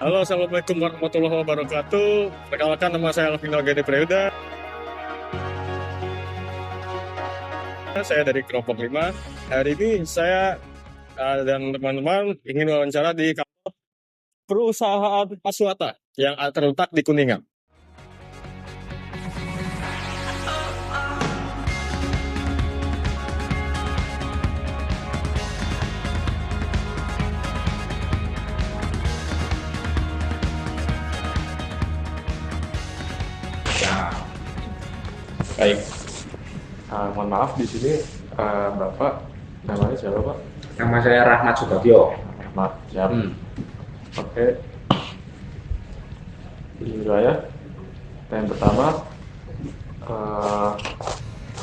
Halo, Assalamualaikum warahmatullahi wabarakatuh. Perkenalkan, nama saya Alvino Gede Prayuda. Saya dari kelompok 5. Hari ini saya dan teman-teman ingin wawancara di kantor perusahaan Aswata yang terletak di Kuningan. Ya, baik. Mohon maaf di sini Bapak namanya siapa Pak? Nama saya Rahmat Subagio. Ahmad. Siap. Hmm. Oke. Ini saya. Yang pertama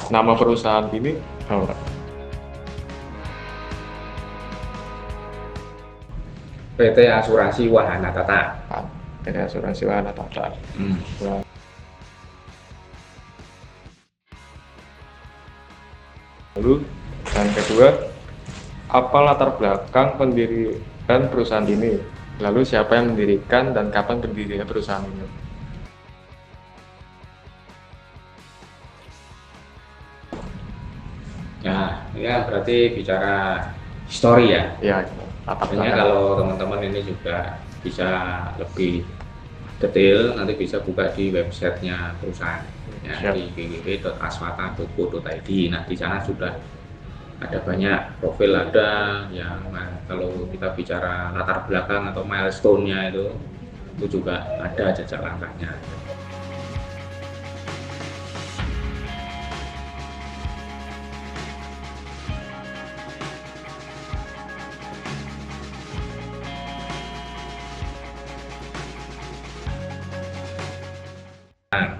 nama perusahaan ini apa Pak? PT Asuransi Wahana Tata. PT Asuransi Wahana Tata. Ya. Lalu yang kedua, apa latar belakang pendirian perusahaan ini? Lalu siapa yang mendirikan dan kapan berdirinya perusahaan ini? Ya, ini kan berarti bicara histori ya. Ya, latar Sebenarnya belakang. kalau teman-teman ini juga bisa lebih detail, nanti bisa buka di websitenya perusahaan ya, Siap. di www.aswata.co.id. Nah, di sana sudah ada banyak profil, ada yang kalau kita bicara latar belakang atau milestone-nya itu juga ada jejak langkahnya.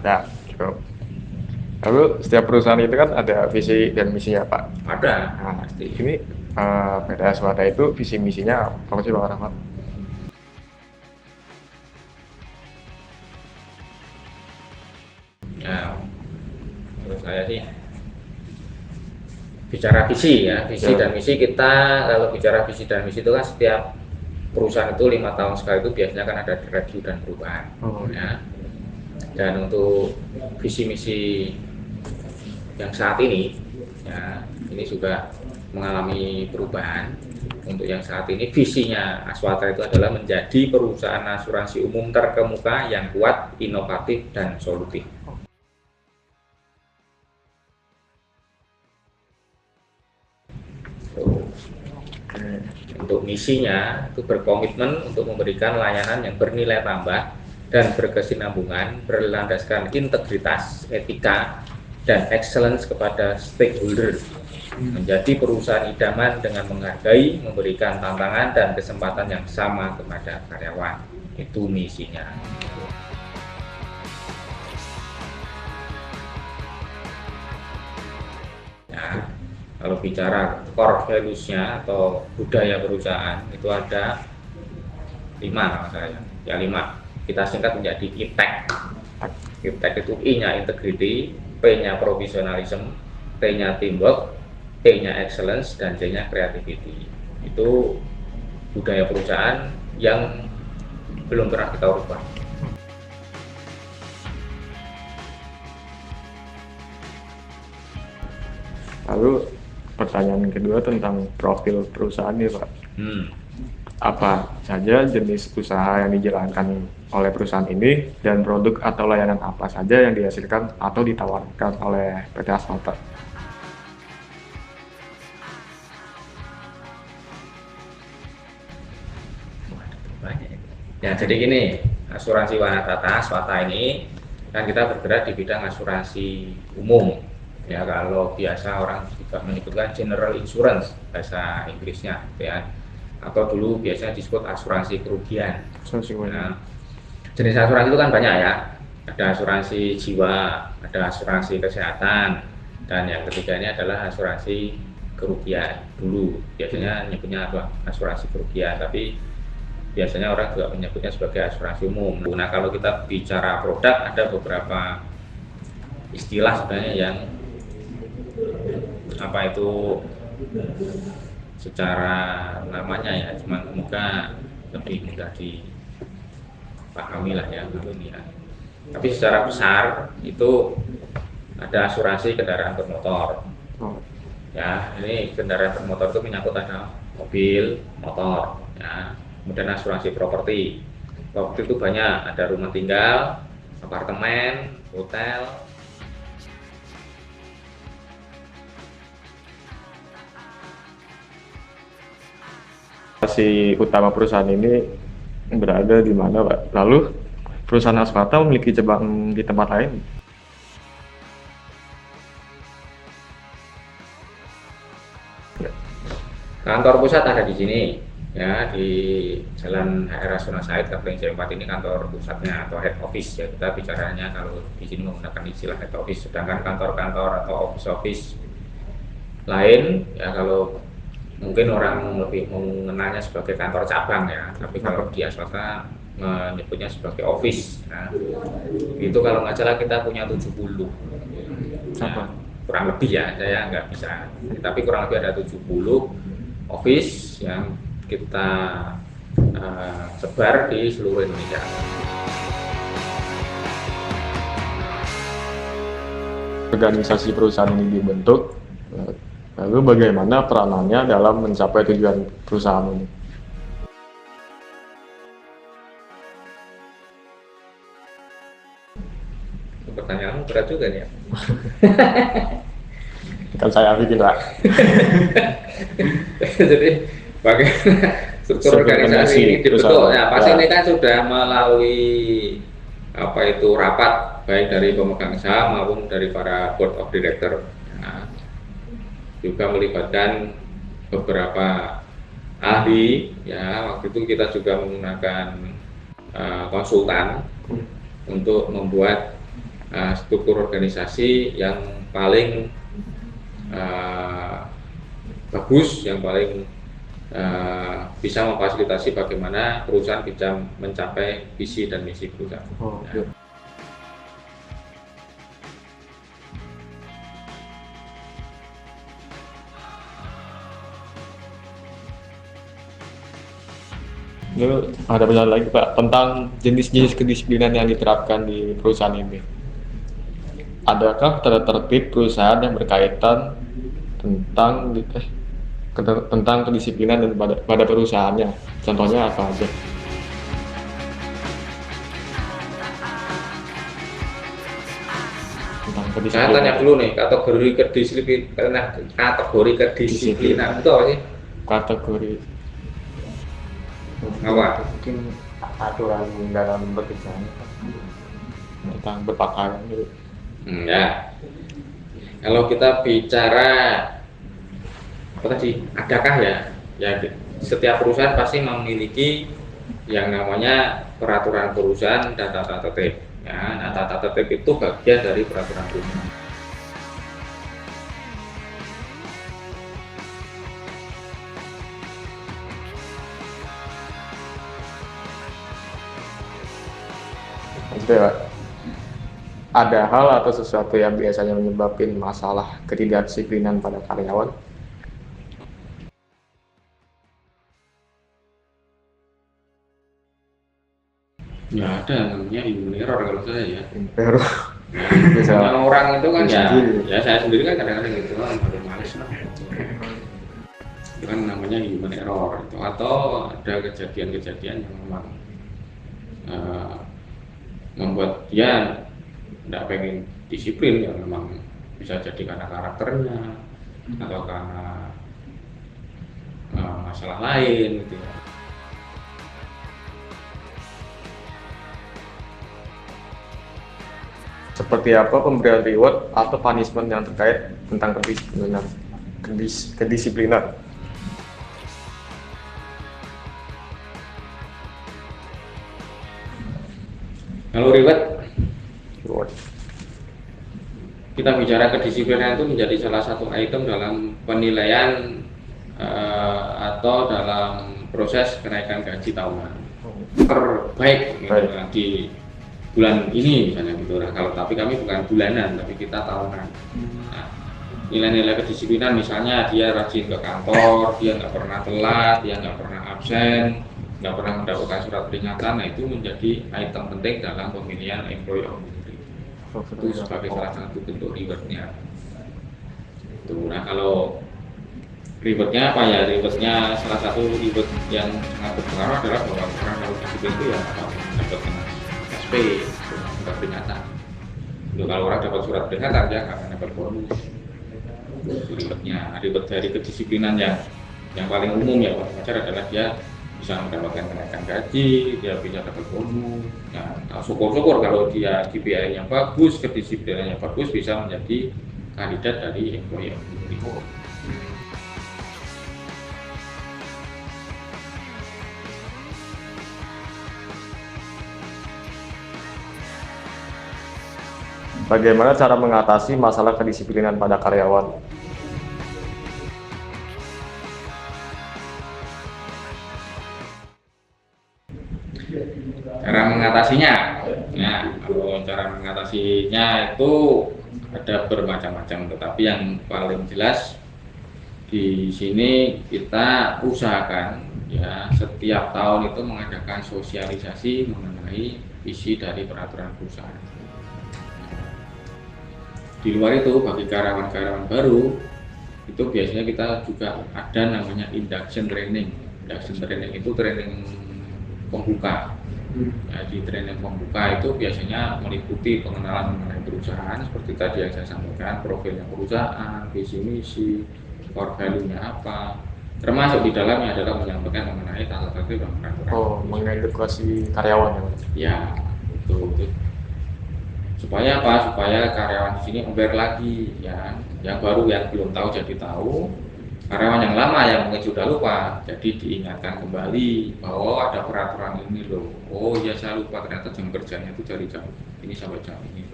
Ya, cukup. Lalu setiap perusahaan itu kan ada visi dan misinya Pak. Ada Nah, pasti. ini PT Aswata itu visi misinya apa sih Bang Rahmat? Ya, menurut saya sih bicara visi ya, visi Ya. dan misi kita, kalau bicara visi dan misi itu kan setiap perusahaan itu 5 tahun sekali itu biasanya kan ada review dan perubahan ya. Dan untuk visi misi yang saat ini ya, ini juga mengalami perubahan. Untuk yang saat ini visinya Aswata itu adalah menjadi perusahaan asuransi umum terkemuka yang kuat, inovatif dan solutif. Untuk misinya itu berkomitmen untuk memberikan layanan yang bernilai tambah dan berkesinambungan, berlandaskan integritas, etika, dan excellence kepada stakeholder. Menjadi perusahaan idaman dengan menghargai, memberikan tantangan dan kesempatan yang sama kepada karyawan. Itu misinya. Ya, kalau bicara core values-nya atau budaya perusahaan itu ada 5 nama saya. Ya 5. Kita singkat menjadi IPTEC. IPTEC itu I-nya integrity, P-nya professionalism, T-nya teamwork, E-nya excellence, dan C-nya creativity. Itu budaya perusahaan yang belum pernah kita ubah. Lalu pertanyaan kedua tentang profil perusahaan nih Pak. Apa saja jenis usaha yang dijalankan oleh perusahaan ini dan produk atau layanan apa saja yang dihasilkan atau ditawarkan oleh PT Aswata? Ya, jadi gini, asuransi Wanatata Swata ini kan kita bergerak di bidang asuransi umum. Ya, kalau biasa orang juga menyebutkan general insurance bahasa Inggrisnya, ya. Atau dulu biasanya disebut asuransi kerugian. Nah, jenis asuransi itu kan banyak ya. Ada asuransi jiwa, ada asuransi kesehatan, dan yang ketiga ini adalah asuransi kerugian. Dulu biasanya nyebutnya asuransi kerugian, tapi biasanya orang juga menyebutnya sebagai asuransi umum. Nah, kalau kita bicara produk, ada beberapa istilah sebenarnya yang apa itu secara namanya ya, cuma semoga lebih mudah pahami lah ya ini ya. Tapi secara besar itu ada asuransi kendaraan bermotor. Ya, ini kendaraan bermotor itu menyangkut ada mobil, motor, ya. Kemudian asuransi properti. Properti itu banyak, ada rumah tinggal, apartemen, hotel. Lokasi utama perusahaan ini berada di mana, Pak? Lalu perusahaan Aswata memiliki cabang di tempat lain? Kantor pusat ada di sini, ya, di Jalan HR Rasuna Said, Kapling C4 ini kantor pusatnya atau head office ya. Kita bicaranya kalau di sini menggunakan istilah head office. Sedangkan kantor-kantor atau office lain ya, kalau mungkin orang lebih mengenalnya sebagai kantor cabang ya. Tapi kalau di Aswata menyebutnya sebagai office. Nah, itu kalau nggak salah kita punya 70. Ya, kurang lebih ya, saya nggak bisa. Tapi kurang lebih ada 70 office yang kita sebar di seluruh Indonesia. Organisasi perusahaan ini dibentuk, lalu bagaimana peranannya dalam mencapai tujuan perusahaan ini? Pertanyaanmu berat juga nih ya. Kan saya bikin, Pak. Jadi bagaimana struktur organisasi ini dibentuk? Ya, pasti ini kan sudah melalui rapat baik dari pemegang saham maupun dari para board of director. Nah, juga melibatkan beberapa ahli. Ya, waktu itu kita juga menggunakan konsultan untuk membuat struktur organisasi yang paling bagus, yang paling bisa memfasilitasi bagaimana perusahaan bisa mencapai visi dan misi perusahaan. Ya. Lalu ada pertanyaan lagi, Pak, tentang jenis-jenis kedisiplinan yang diterapkan di perusahaan ini. Adakah tata tertib perusahaan yang berkaitan tentang kedisiplinan dan pada perusahaannya? Contohnya apa aja? Tentang Saya tanya dulu nih, kategori kedisiplinan itu apa sih? Kategori Apa? mungkin aturan dalam bekerja, tentang berpakaian gitu. Ya, kalau kita bicara apa tadi, adakah ya setiap perusahaan pasti memiliki yang namanya peraturan perusahaan dan tata tertib. Ya, nah, tata tertib itu bagian dari peraturan perusahaan. Oke, Pak. Ada hal atau sesuatu yang biasanya menyebabkan masalah ketidakdisiplinan pada karyawan? Ya ada namanya human error kalau saya ya. Baru Nah, orang itu kan sendiri. ya saya sendiri kan kadang-kadang gitu kan, baru males lah. Itu kan namanya human error itu, atau ada kejadian-kejadian yang memang membuat dia tidak pengen disiplin, yang memang bisa jadi karena karakternya atau karena masalah lain gitu ya. Seperti apa pemberian reward atau punishment yang terkait tentang kedisiplinan? Kalau reward, Reward. kita bicara kedisiplinan itu menjadi salah satu item dalam penilaian atau dalam proses kenaikan gaji tahunan terbaik gitu, di bulan ini misalnya gitu. Nah, tapi kami bukan bulanan, tapi kita tahunan. Nah, nilai-nilai kedisiplinan misalnya dia rajin ke kantor, dia nggak pernah telat, dia nggak pernah absen, nggak pernah mendapatkan surat peringatan, nah itu menjadi item penting dalam pemilihan employee of the year. Itu sebagai salah satu bentuk rewardnya. Nah kalau rewardnya apa ya? Rewardnya salah satu reward yang sangat berpengaruh adalah bahwa orang kalau disiplin itu ya mendapatkan SP, surat peringatan. Kalau orang dapat surat peringatan dia nggak akan dapat bonus. Itu rewardnya. Reward dari kedisiplinan yang paling umum ya wajar adalah dia bisa mendapatkan kenaikan gaji, dia bisa dapat bonus. Nah, syukur-syukur kalau dia KPI-nya bagus, kedisiplinannya bagus, bisa menjadi kandidat dari employee of the year. Bagaimana cara mengatasi masalah kedisiplinan pada karyawan? Cara mengatasinya, nah kalau cara mengatasinya itu ada bermacam-macam, tetapi yang paling jelas di sini kita usahakan ya setiap tahun itu mengadakan sosialisasi mengenai isi dari peraturan perusahaan. Di luar itu bagi karyawan-karyawan baru itu biasanya kita juga ada namanya induction training. Induction training itu training pembuka. Nah, di training pembuka itu biasanya meliputi pengenalan mengenai perusahaan seperti tadi yang saya sampaikan, profilnya perusahaan, visi misi, core value-nya apa, termasuk di dalamnya adalah menyampaikan mengenai tata tertib dan peraturan. Mengedukasi karyawan ya. Itu supaya apa? Supaya karyawan di sini aware lagi ya, yang baru yang belum tahu jadi tahu, karyawan yang lama yang mungkin sudah lupa jadi diingatkan kembali bahwa ada peraturan ini loh. Oh iya saya lupa, ternyata jam kerjanya itu dari jam ini sampai jam ini.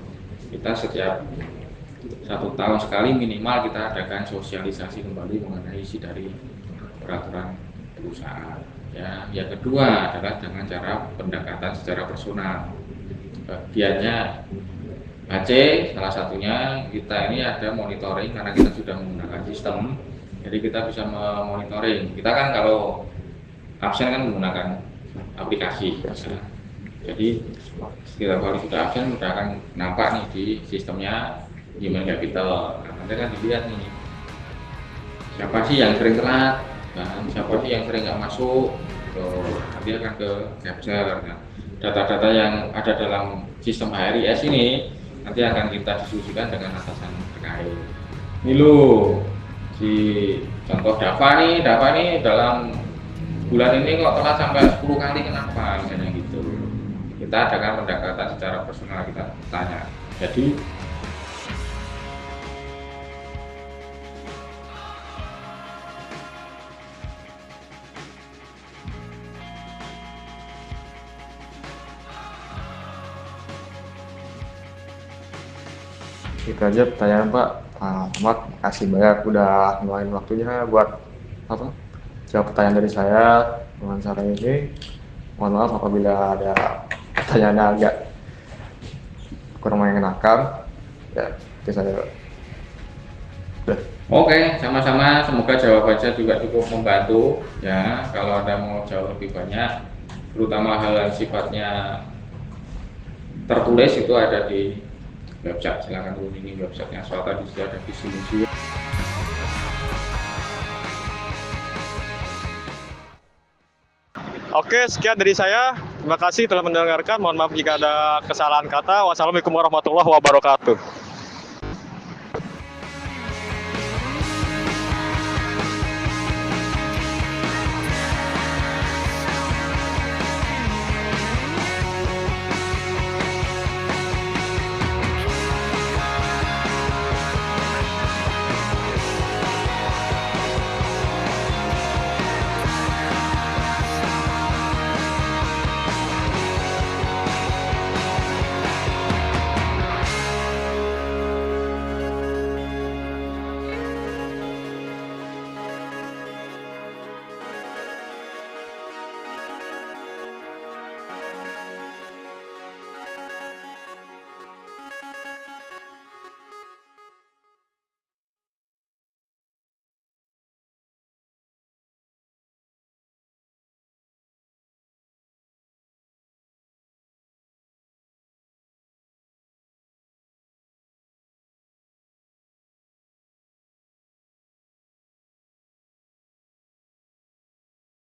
Kita setiap 1 tahun sekali minimal kita adakan sosialisasi kembali mengenai isi dari peraturan perusahaan. Ya, yang kedua adalah dengan cara pendekatan secara personal. Bagiannya HC salah satunya kita ini ada monitoring karena kita sudah menggunakan sistem, jadi kita bisa memonitoring. Kita kan kalau absen kan menggunakan aplikasi, jadi setiap kali sudah absen sudah akan nampak nih di sistemnya Human Capital. Nah, nanti kan dilihat nih siapa sih yang sering telat dan siapa sih yang sering nggak masuk, nanti akan ke capture. Nah, data-data yang ada dalam sistem HRIS ini nanti akan kita diskusikan dengan atasan terkait. Ini loh, si contoh Dava nih dalam bulan ini kok telat sampai 10 kali, kenapa? Misalnya gitu. Kita adakan pendekatan secara personal, kita tanya. Jadi itu aja pertanyaan Pak. Ahmad, makasih banyak udah ngeluarin waktunya buat jawab pertanyaan dari saya wawancara ini. Mohon maaf apabila ada pertanyaan agak kurang mengenakan. Ya, itu saya. Oke, sama-sama. Semoga jawabannya juga cukup membantu. Ya, kalau Anda mau jauh lebih banyak, terutama hal yang sifatnya tertulis itu ada di website. Silakan kunjungi websitenya Swata, di situ ada visi misi. Oke, sekian dari saya. Terima kasih telah mendengarkan. Mohon maaf jika ada kesalahan kata. Wassalamualaikum warahmatullahi wabarakatuh.